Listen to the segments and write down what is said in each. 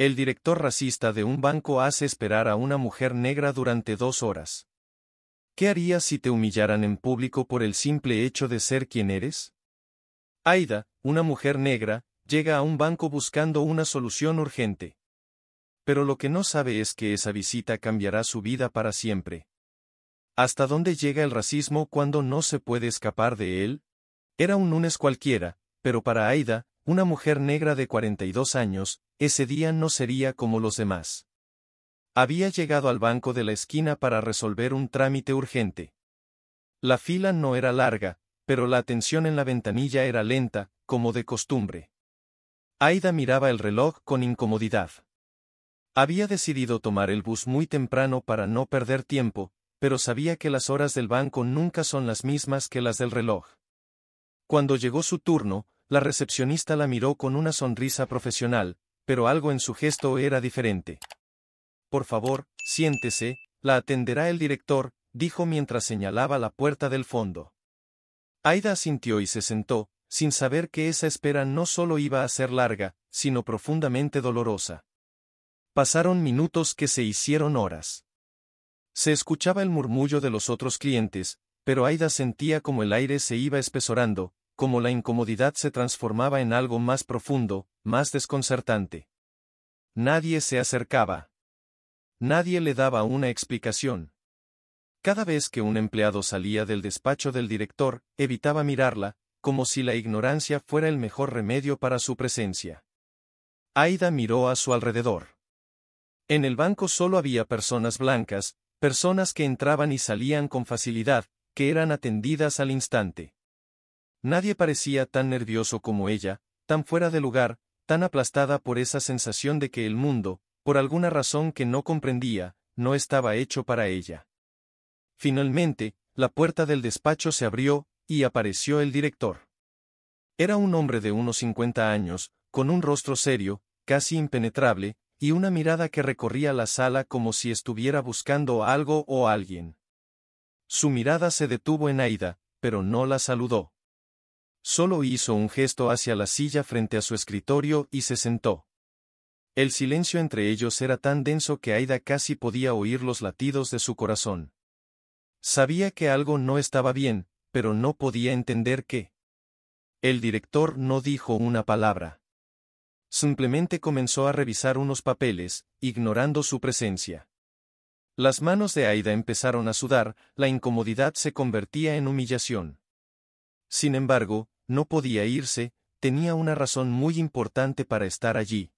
El director racista de un banco hace esperar a una mujer negra durante 2 horas. ¿Qué harías si te humillaran en público por el simple hecho de ser quien eres? Aida, una mujer negra, llega a un banco buscando una solución urgente. Pero lo que no sabe es que esa visita cambiará su vida para siempre. ¿Hasta dónde llega el racismo cuando no se puede escapar de él? Era un lunes cualquiera, pero para Aida, una mujer negra de 42 años, ese día no sería como los demás. Había llegado al banco de la esquina para resolver un trámite urgente. La fila no era larga, pero la atención en la ventanilla era lenta, como de costumbre. Aida miraba el reloj con incomodidad. Había decidido tomar el bus muy temprano para no perder tiempo, pero sabía que las horas del banco nunca son las mismas que las del reloj. Cuando llegó su turno, la recepcionista la miró con una sonrisa profesional, pero algo en su gesto era diferente. Por favor, siéntese, la atenderá el director, dijo mientras señalaba la puerta del fondo. Aida asintió y se sentó, sin saber que esa espera no solo iba a ser larga, sino profundamente dolorosa. Pasaron minutos que se hicieron horas. Se escuchaba el murmullo de los otros clientes, pero Aida sentía como el aire se iba espesorando, como la incomodidad se transformaba en algo más profundo, más desconcertante. Nadie se acercaba. Nadie le daba una explicación. Cada vez que un empleado salía del despacho del director, evitaba mirarla, como si la ignorancia fuera el mejor remedio para su presencia. Aida miró a su alrededor. En el banco solo había personas blancas, personas que entraban y salían con facilidad, que eran atendidas al instante. Nadie parecía tan nervioso como ella, tan fuera de lugar, tan aplastada por esa sensación de que el mundo, por alguna razón que no comprendía, no estaba hecho para ella. Finalmente, la puerta del despacho se abrió, y apareció el director. Era un hombre de unos 50 años, con un rostro serio, casi impenetrable, y una mirada que recorría la sala como si estuviera buscando algo o alguien. Su mirada se detuvo en Aida, pero no la saludó. Solo hizo un gesto hacia la silla frente a su escritorio y se sentó. El silencio entre ellos era tan denso que Aida casi podía oír los latidos de su corazón. Sabía que algo no estaba bien, pero no podía entender qué. El director no dijo una palabra. Simplemente comenzó a revisar unos papeles, ignorando su presencia. Las manos de Aida empezaron a sudar, la incomodidad se convertía en humillación. Sin embargo, no podía irse, tenía una razón muy importante para estar allí.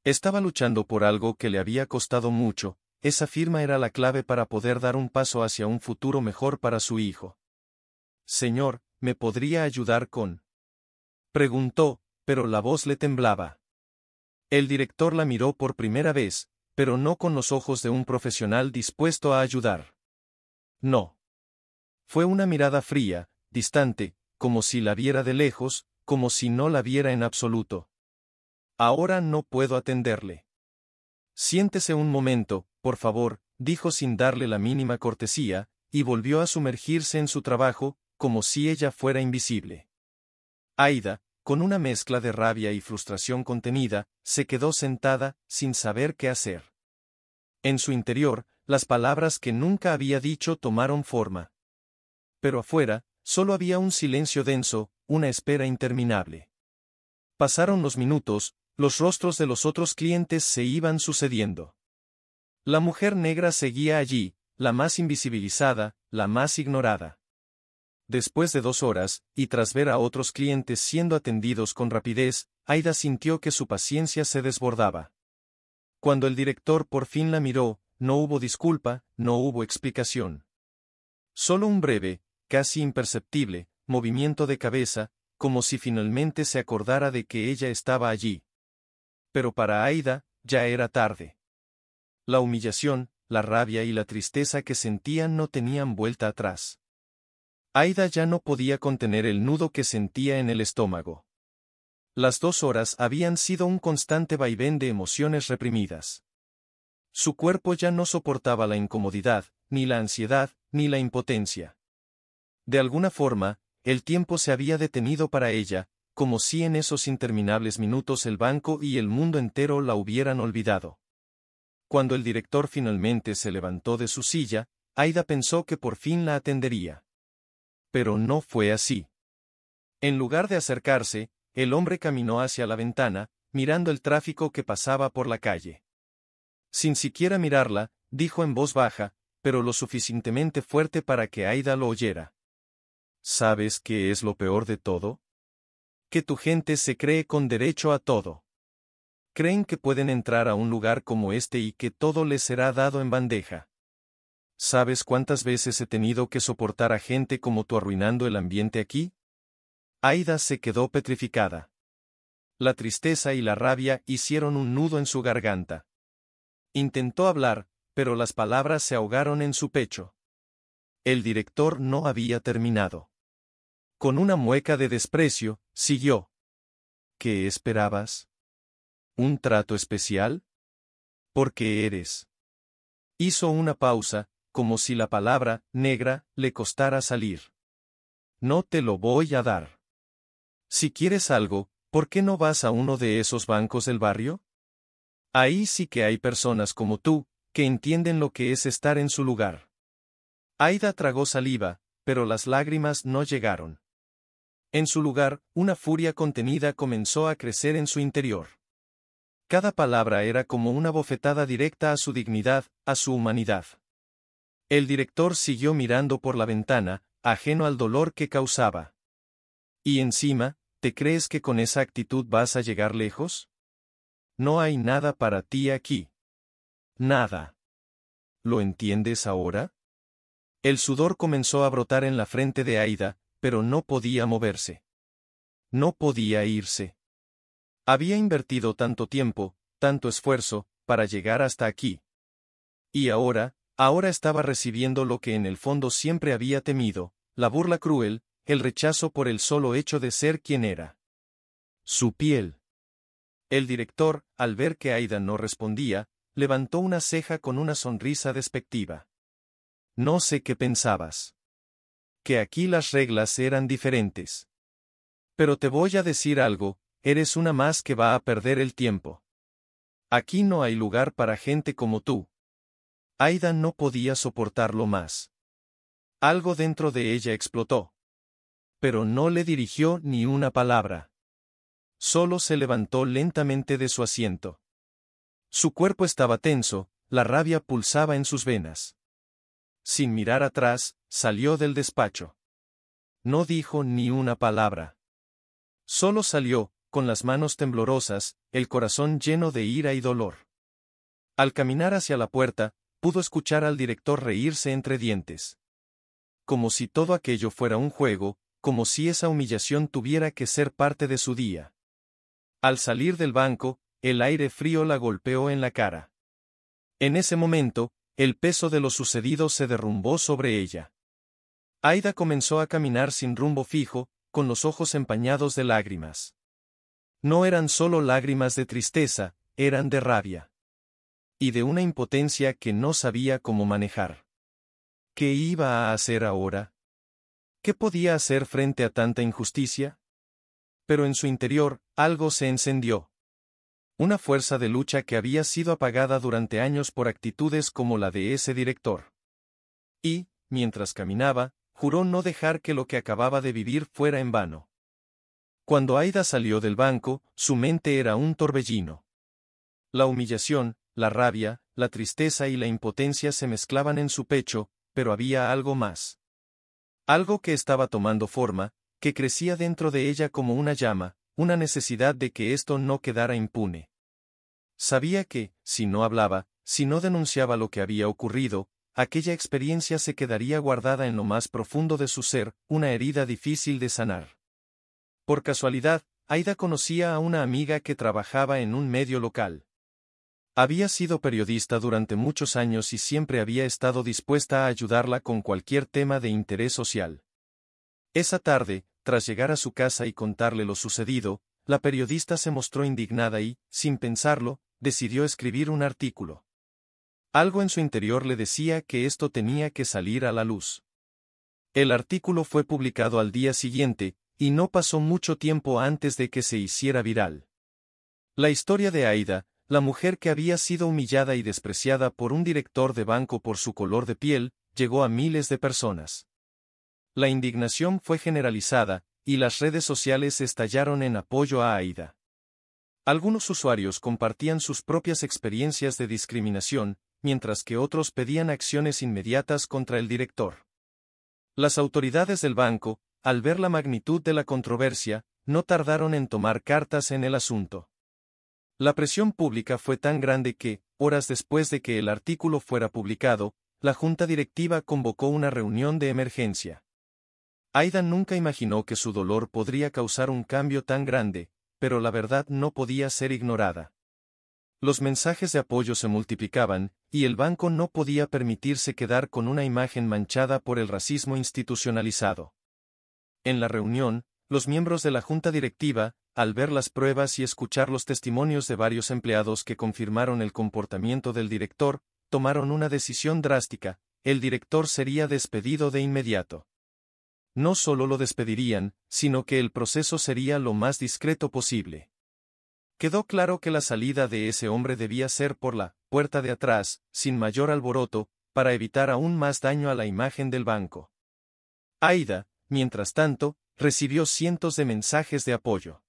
Estaba luchando por algo que le había costado mucho, esa firma era la clave para poder dar un paso hacia un futuro mejor para su hijo. Señor, ¿me podría ayudar con? Preguntó, pero la voz le temblaba. El director la miró por primera vez, pero no con los ojos de un profesional dispuesto a ayudar. No. Fue una mirada fría, distante, como si la viera de lejos, como si no la viera en absoluto. Ahora no puedo atenderle. Siéntese un momento, por favor, dijo sin darle la mínima cortesía, y volvió a sumergirse en su trabajo, como si ella fuera invisible. Aida, con una mezcla de rabia y frustración contenida, se quedó sentada, sin saber qué hacer. En su interior, las palabras que nunca había dicho tomaron forma. Pero afuera, solo había un silencio denso, una espera interminable. Pasaron los minutos, los rostros de los otros clientes se iban sucediendo. La mujer negra seguía allí, la más invisibilizada, la más ignorada. Después de 2 horas, y tras ver a otros clientes siendo atendidos con rapidez, Aida sintió que su paciencia se desbordaba. Cuando el director por fin la miró, no hubo disculpa, no hubo explicación. Solo un breve, casi imperceptible, movimiento de cabeza, como si finalmente se acordara de que ella estaba allí. Pero para Aida, ya era tarde. La humillación, la rabia y la tristeza que sentían no tenían vuelta atrás. Aida ya no podía contener el nudo que sentía en el estómago. Las 2 horas habían sido un constante vaivén de emociones reprimidas. Su cuerpo ya no soportaba la incomodidad, ni la ansiedad, ni la impotencia. De alguna forma, el tiempo se había detenido para ella, como si en esos interminables minutos el banco y el mundo entero la hubieran olvidado. Cuando el director finalmente se levantó de su silla, Aida pensó que por fin la atendería. Pero no fue así. En lugar de acercarse, el hombre caminó hacia la ventana, mirando el tráfico que pasaba por la calle. Sin siquiera mirarla, dijo en voz baja, pero lo suficientemente fuerte para que Aida lo oyera. ¿Sabes qué es lo peor de todo? Que tu gente se cree con derecho a todo. Creen que pueden entrar a un lugar como este y que todo les será dado en bandeja. ¿Sabes cuántas veces he tenido que soportar a gente como tú arruinando el ambiente aquí? Aida se quedó petrificada. La tristeza y la rabia hicieron un nudo en su garganta. Intentó hablar, pero las palabras se ahogaron en su pecho. El director no había terminado. Con una mueca de desprecio, siguió. ¿Qué esperabas? ¿Un trato especial? ¿Por qué eres? Hizo una pausa, como si la palabra negra le costara salir. No te lo voy a dar. Si quieres algo, ¿por qué no vas a uno de esos bancos del barrio? Ahí sí que hay personas como tú, que entienden lo que es estar en su lugar. Aida tragó saliva, pero las lágrimas no llegaron. En su lugar, una furia contenida comenzó a crecer en su interior. Cada palabra era como una bofetada directa a su dignidad, a su humanidad. El director siguió mirando por la ventana, ajeno al dolor que causaba. Y encima, ¿te crees que con esa actitud vas a llegar lejos? No hay nada para ti aquí. Nada. ¿Lo entiendes ahora? El sudor comenzó a brotar en la frente de Aida, pero no podía moverse. No podía irse. Había invertido tanto tiempo, tanto esfuerzo, para llegar hasta aquí. Y ahora estaba recibiendo lo que en el fondo siempre había temido, la burla cruel, el rechazo por el solo hecho de ser quien era. Su piel. El director, al ver que Aida no respondía, levantó una ceja con una sonrisa despectiva. No sé qué pensabas. Que aquí las reglas eran diferentes. Pero te voy a decir algo, eres una más que va a perder el tiempo. Aquí no hay lugar para gente como tú. Aida no podía soportarlo más. Algo dentro de ella explotó. Pero no le dirigió ni una palabra. Solo se levantó lentamente de su asiento. Su cuerpo estaba tenso, la rabia pulsaba en sus venas. Sin mirar atrás, salió del despacho. No dijo ni una palabra. Solo salió, con las manos temblorosas, el corazón lleno de ira y dolor. Al caminar hacia la puerta, pudo escuchar al director reírse entre dientes. Como si todo aquello fuera un juego, como si esa humillación tuviera que ser parte de su día. Al salir del banco, el aire frío la golpeó en la cara. En ese momento, el peso de lo sucedido se derrumbó sobre ella. Aida comenzó a caminar sin rumbo fijo, con los ojos empañados de lágrimas. No eran solo lágrimas de tristeza, eran de rabia. Y de una impotencia que no sabía cómo manejar. ¿Qué iba a hacer ahora? ¿Qué podía hacer frente a tanta injusticia? Pero en su interior, algo se encendió. Una fuerza de lucha que había sido apagada durante años por actitudes como la de ese director. Y, mientras caminaba, juró no dejar que lo que acababa de vivir fuera en vano. Cuando Aida salió del banco, su mente era un torbellino. La humillación, la rabia, la tristeza y la impotencia se mezclaban en su pecho, pero había algo más. Algo que estaba tomando forma, que crecía dentro de ella como una llama, una necesidad de que esto no quedara impune. Sabía que, si no hablaba, si no denunciaba lo que había ocurrido, aquella experiencia se quedaría guardada en lo más profundo de su ser, una herida difícil de sanar. Por casualidad, Aida conocía a una amiga que trabajaba en un medio local. Había sido periodista durante muchos años y siempre había estado dispuesta a ayudarla con cualquier tema de interés social. Esa tarde, tras llegar a su casa y contarle lo sucedido, la periodista se mostró indignada y, sin pensarlo, decidió escribir un artículo. Algo en su interior le decía que esto tenía que salir a la luz. El artículo fue publicado al día siguiente, y no pasó mucho tiempo antes de que se hiciera viral. La historia de Aida, la mujer que había sido humillada y despreciada por un director de banco por su color de piel, llegó a miles de personas. La indignación fue generalizada, y las redes sociales estallaron en apoyo a Aida. Algunos usuarios compartían sus propias experiencias de discriminación, mientras que otros pedían acciones inmediatas contra el director. Las autoridades del banco, al ver la magnitud de la controversia, no tardaron en tomar cartas en el asunto. La presión pública fue tan grande que, horas después de que el artículo fuera publicado, la junta directiva convocó una reunión de emergencia. Aida nunca imaginó que su dolor podría causar un cambio tan grande, pero la verdad no podía ser ignorada. Los mensajes de apoyo se multiplicaban, y el banco no podía permitirse quedar con una imagen manchada por el racismo institucionalizado. En la reunión, los miembros de la junta directiva, al ver las pruebas y escuchar los testimonios de varios empleados que confirmaron el comportamiento del director, tomaron una decisión drástica: el director sería despedido de inmediato. No solo lo despedirían, sino que el proceso sería lo más discreto posible. Quedó claro que la salida de ese hombre debía ser por la puerta de atrás, sin mayor alboroto, para evitar aún más daño a la imagen del banco. Aida, mientras tanto, recibió cientos de mensajes de apoyo.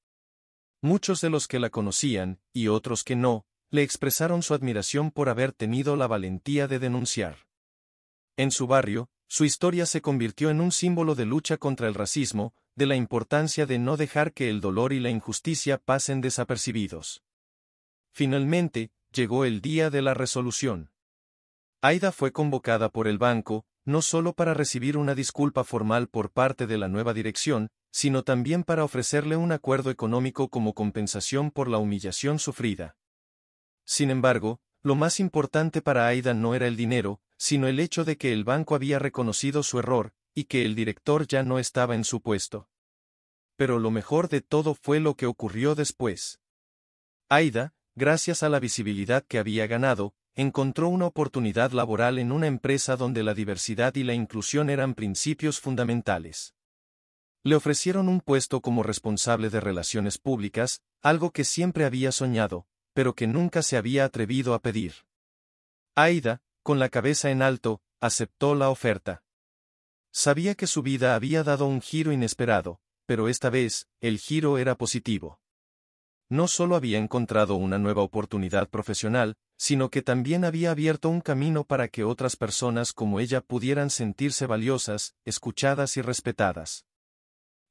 Muchos de los que la conocían, y otros que no, le expresaron su admiración por haber tenido la valentía de denunciar. En su barrio, su historia se convirtió en un símbolo de lucha contra el racismo, de la importancia de no dejar que el dolor y la injusticia pasen desapercibidos. Finalmente, llegó el día de la resolución. Aida fue convocada por el banco, no solo para recibir una disculpa formal por parte de la nueva dirección, sino también para ofrecerle un acuerdo económico como compensación por la humillación sufrida. Sin embargo, lo más importante para Aida no era el dinero, sino el hecho de que el banco había reconocido su error, y que el director ya no estaba en su puesto. Pero lo mejor de todo fue lo que ocurrió después. Aida, gracias a la visibilidad que había ganado, encontró una oportunidad laboral en una empresa donde la diversidad y la inclusión eran principios fundamentales. Le ofrecieron un puesto como responsable de relaciones públicas, algo que siempre había soñado, pero que nunca se había atrevido a pedir. Aida, con la cabeza en alto, aceptó la oferta. Sabía que su vida había dado un giro inesperado, pero esta vez, el giro era positivo. No solo había encontrado una nueva oportunidad profesional, sino que también había abierto un camino para que otras personas como ella pudieran sentirse valiosas, escuchadas y respetadas.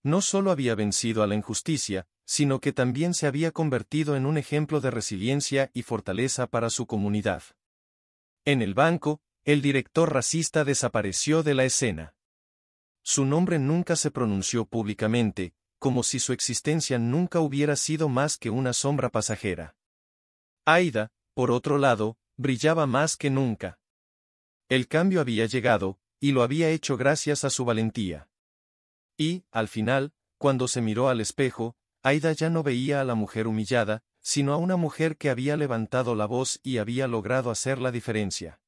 No solo había vencido a la injusticia, sino que también se había convertido en un ejemplo de resiliencia y fortaleza para su comunidad. En el banco, el director racista desapareció de la escena. Su nombre nunca se pronunció públicamente, como si su existencia nunca hubiera sido más que una sombra pasajera. Aida, por otro lado, brillaba más que nunca. El cambio había llegado, y lo había hecho gracias a su valentía. Y, al final, cuando se miró al espejo, Aida ya no veía a la mujer humillada, sino a una mujer que había levantado la voz y había logrado hacer la diferencia.